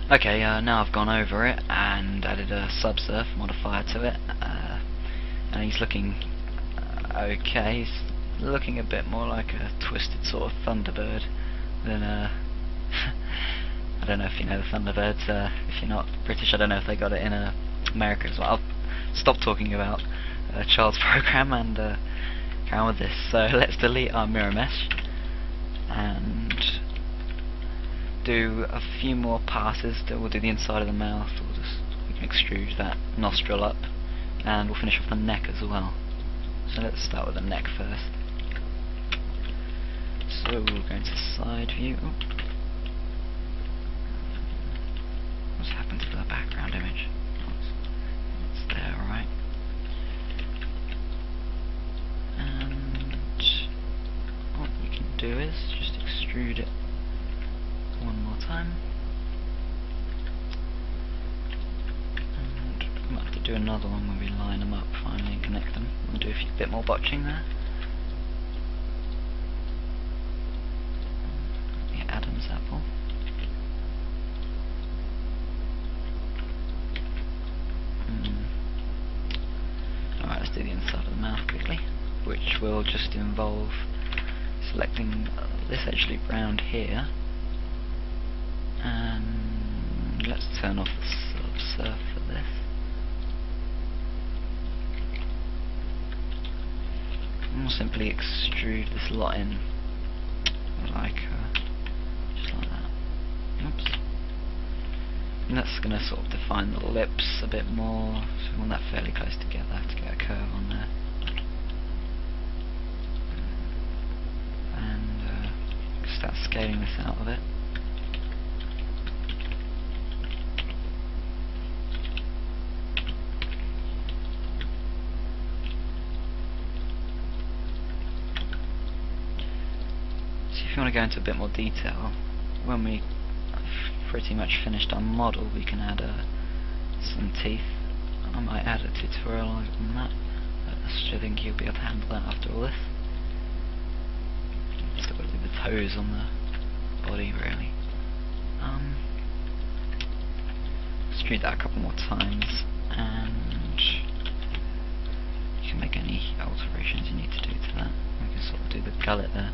Okay, now I've gone over it and added a subsurf modifier to it, and he's looking okay. He's looking a bit more like a twisted sort of Thunderbird than a I don't know if you know the Thunderbirds. If you're not British, I don't know if they got it in America as well. I'll stop talking about Child's Program and carry on with this. So let's delete our mirror mesh and do a few more passes. We'll do the inside of the mouth. We can extrude that nostril up, and we'll finish off the neck as well. So let's start with the neck first. So we'll go into side view. What's happened to the background image? It's there, alright. And what you can do is just extrude it one more time. And we might have to do another one when we line them up finally and connect them. We'll do a bit more botching there. The Adam's apple. Alright, let's do the inside of the mouth quickly, which will just involve selecting this edge loop round here, and let's turn off the subsurf for this. And we'll simply extrude this lot in like just like that. Oops. And that's going to sort of define the lips a bit more, so we want that fairly close together to get a curve on there. And start scaling this out a bit. So if you want to go into a bit more detail, when we pretty much finished our model, we can add some teeth. I might add a tutorial on that. I think you'll be able to handle that after all this. Still got to do the toes on the body, really. Extrude that a couple more times, and you can make any alterations you need to do to that. We can sort of do the gullet there.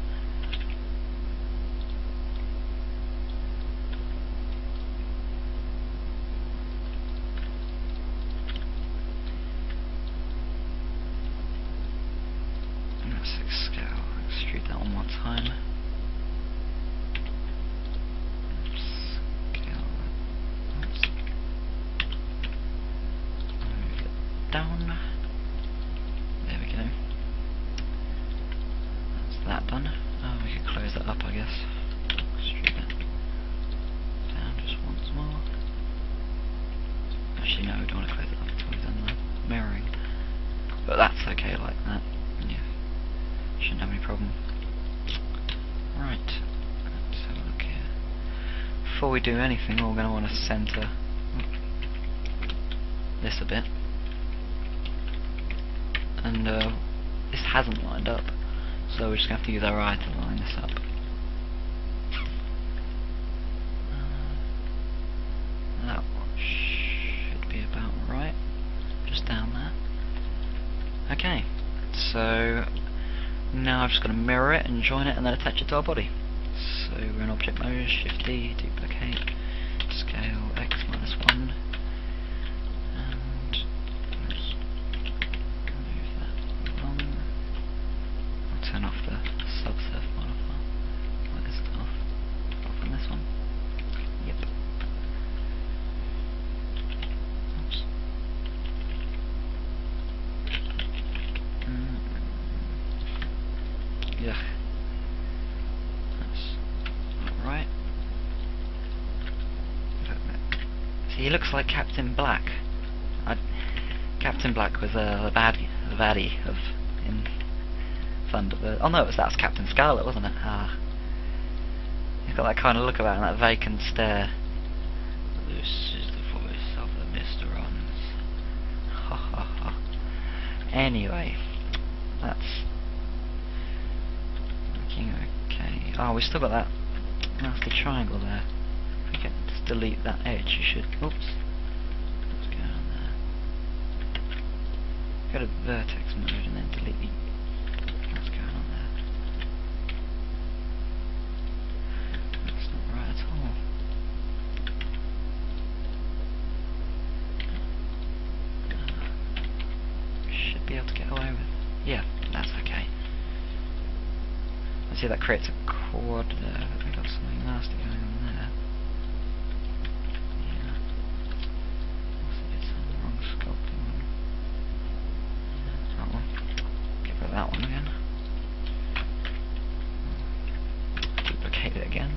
Scale, extrude that one more time. Scale that. Oops. Move it down. There we go. That's that done. Oh, we could close that up, I guess. Extrude that down just once more. Actually, no, we don't want to close it up until we've done the mirroring. But that's okay like that. Yeah. Shouldn't have any problem. Right, let's have a look here. Before we do anything, we're going to want to centre this a bit. And this hasn't lined up, so we're just going to have to use our eye to line this up. That one should be about right, just down there. Okay, so now I've just got to mirror it and join it and then attach it to our body. So we're in object mode, Shift D, duplicate, scale X minus 1, and let's move that along. I'll turn off the subsurf modifier. Where is it off? Off on this one. Yep. Oops. Yeah, that's alright. See, he looks like Captain Black. Captain Black was the baddie of in Thunderbird. Oh no, that's Captain Scarlet, wasn't it? He's got that kind of look about him, that vacant stare. This is the voice of the Mysterons. Ha ha ha. Anyway, that's okay. Oh, we've still got that nasty triangle there. We can just just delete that edge, you should. Oops. What's going on there? Go to vertex mode and then delete the. What's going on there? That's not right at all. Should be able to get away with. Yeah, that's okay. I see that creates a quad there. We've got something nasty going on there. Yeah. Also did some wrong sculpting one. Yeah, that one. Get rid of that one again. Duplicate it again.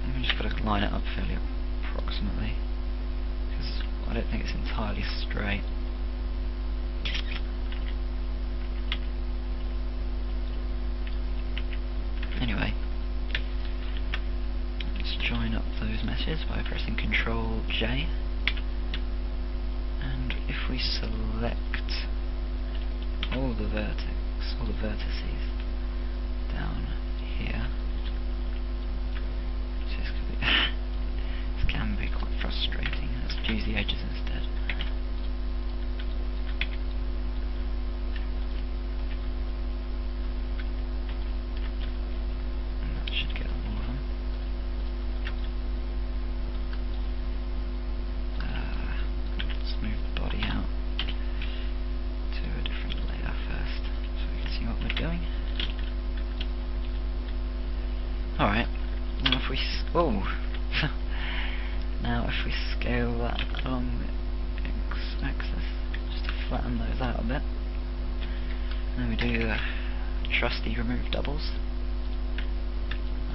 I'm just got to line it up fairly approximately, because I don't think it's entirely straight. Anyway, let's join up those meshes by pressing Ctrl J, and if we select all the vertices down here, this can be quite frustrating. Let's use the edges instead. And that should get all of them. Let's move the body out to a different layer first, so we can see what we're doing. Alright, now if we now if we scale that along the x-axis, just to flatten those out a bit, then we do the trusty remove doubles.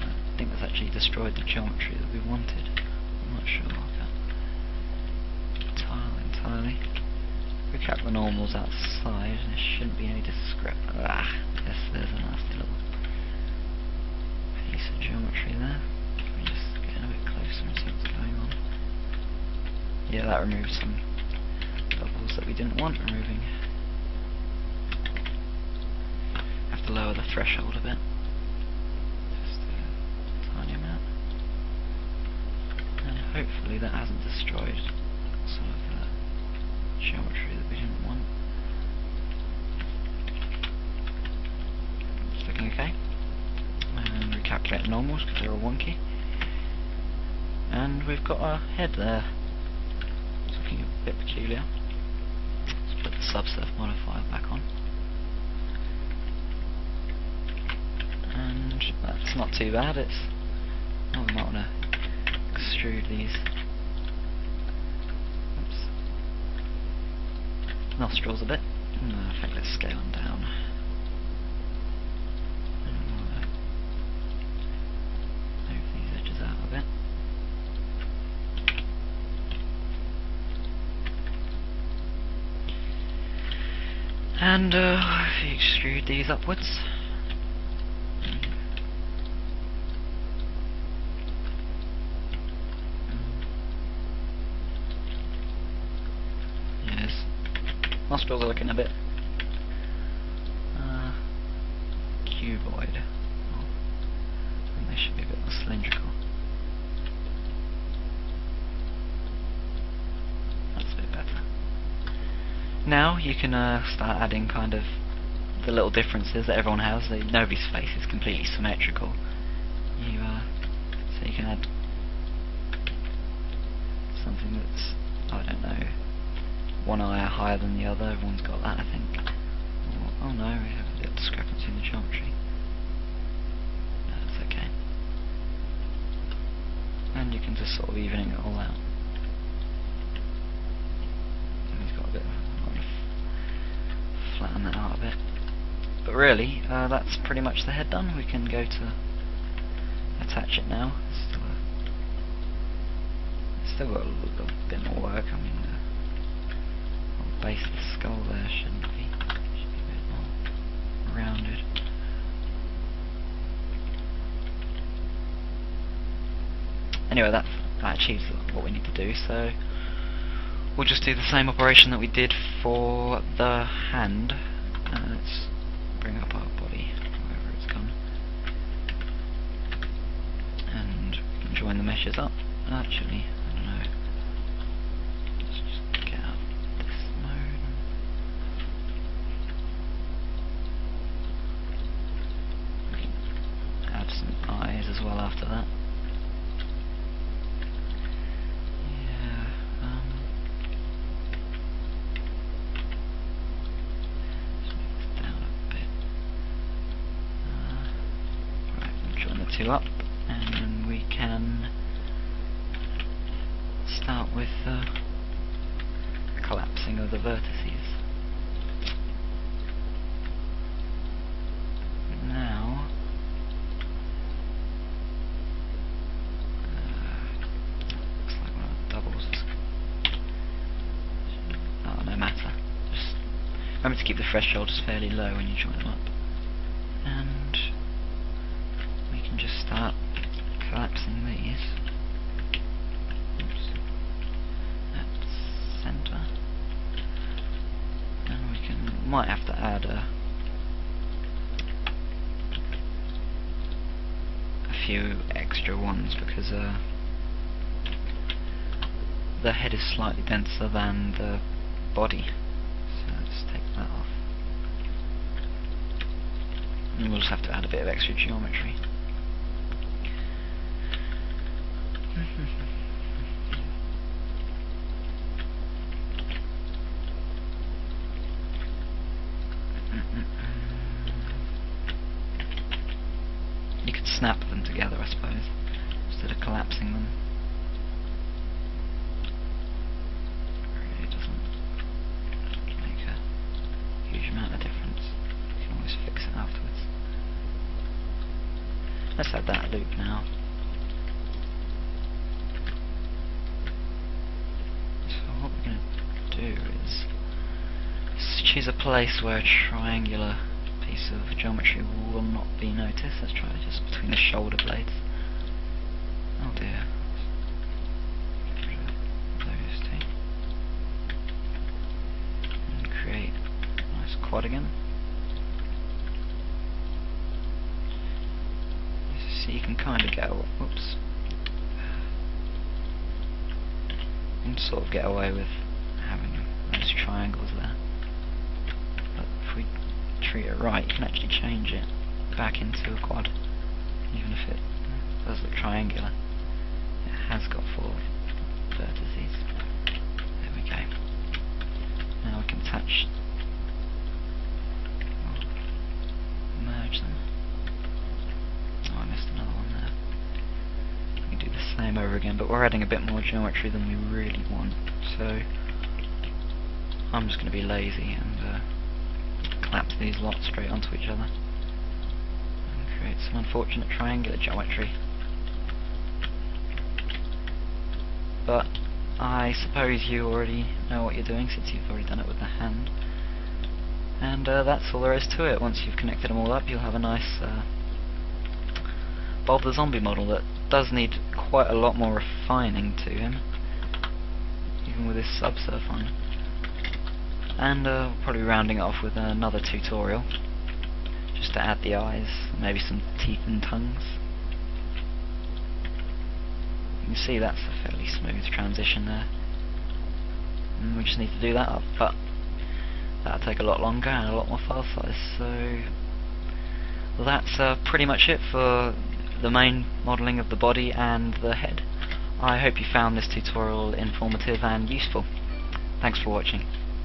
I think that's actually destroyed the geometry that we wanted. I'm not sure. I can't tile entirely. If we cap the normals outside, there shouldn't be any discrepancy. Yes, there's a nasty little piece of geometry there. Let me just get a bit closer and see what's going on. Yeah, that removes some doubles that we didn't want removing. Have to lower the threshold a bit. Just a tiny amount. And hopefully that hasn't destroyed some of the geometry that we didn't want. It's looking okay. And recalculate the normals because they're all wonky. And we've got our head there. It's looking a bit peculiar. Let's put the subsurf modifier back on. And that's not too bad. It's. Oh, we might want to extrude these. Oops. Nostrils a bit. I think let's scale them down. Move these edges out a bit. And if you extrude these upwards, yes, nostrils are looking a bit cuboid. I think they should be a bit more cylindrical. That's a bit better. Now you can start adding kind of the little differences that everyone has. Nobody's face is completely symmetrical. So you can add something that's, I don't know, one eye higher than the other. Everyone's got that, I think. Oh no, we have a little discrepancy in the geometry. No, that's okay. And you can just sort of evening it all out. And he's got a bit of flatten that out a bit. But really, that's pretty much the head done. We can go to attach it now. Still got a little bit more work. I mean, the base of the skull there shouldn't be a bit more rounded. Anyway, that achieves what we need to do. So we'll just do the same operation that we did for the hand. Let's bring up our body. meshes up. Actually, I don't know. Let's just get out this mode. We can add some eyes as well after that. Yeah, let's move this down a bit. Right, we'll join the two up, and then we can start with collapsing of the vertices. Now, looks like one of the doubles is... Oh, no matter. Just remember to keep the thresholds fairly low when you join them up. And we can just start collapsing these. Oops. At center. And we might have to add a few extra ones because the head is slightly denser than the body. So let's take that off. And we'll just have to add a bit of extra geometry. You could snap them together, I suppose, instead of collapsing them. It really doesn't make a huge amount of difference. You can always fix it afterwards. Let's add that loop now. So what we're going to do is choose a place where a triangular piece of geometry will not be noticed. Let's try just between the shoulder blades. Oh dear. Those two. And create a nice quad again. So you can kind of get away, whoops. You can sort of get away with having those triangles there. But if we treat it right, you can actually change it back into a quad, even if it does look triangular. It has got 4 vertices. There we go. Now we can attach, merge them. Oh, I missed another one there. We can do the same over again, but we're adding a bit more geometry than we really want. So I'm just going to be lazy and collapse these lots straight onto each other and create some unfortunate triangular geometry. But I suppose you already know what you're doing since you've already done it with the hand. And that's all there is to it. Once you've connected them all up, you'll have a nice Bob the Zombie model that does need quite a lot more refining to him, even with his subsurfine. And probably rounding it off with another tutorial, just to add the eyes, maybe some teeth and tongues. You can see that's a fairly smooth transition there. And we just need to do that up, but that'll take a lot longer and a lot more file size. So that's pretty much it for the main modelling of the body and the head. I hope you found this tutorial informative and useful. Thanks for watching.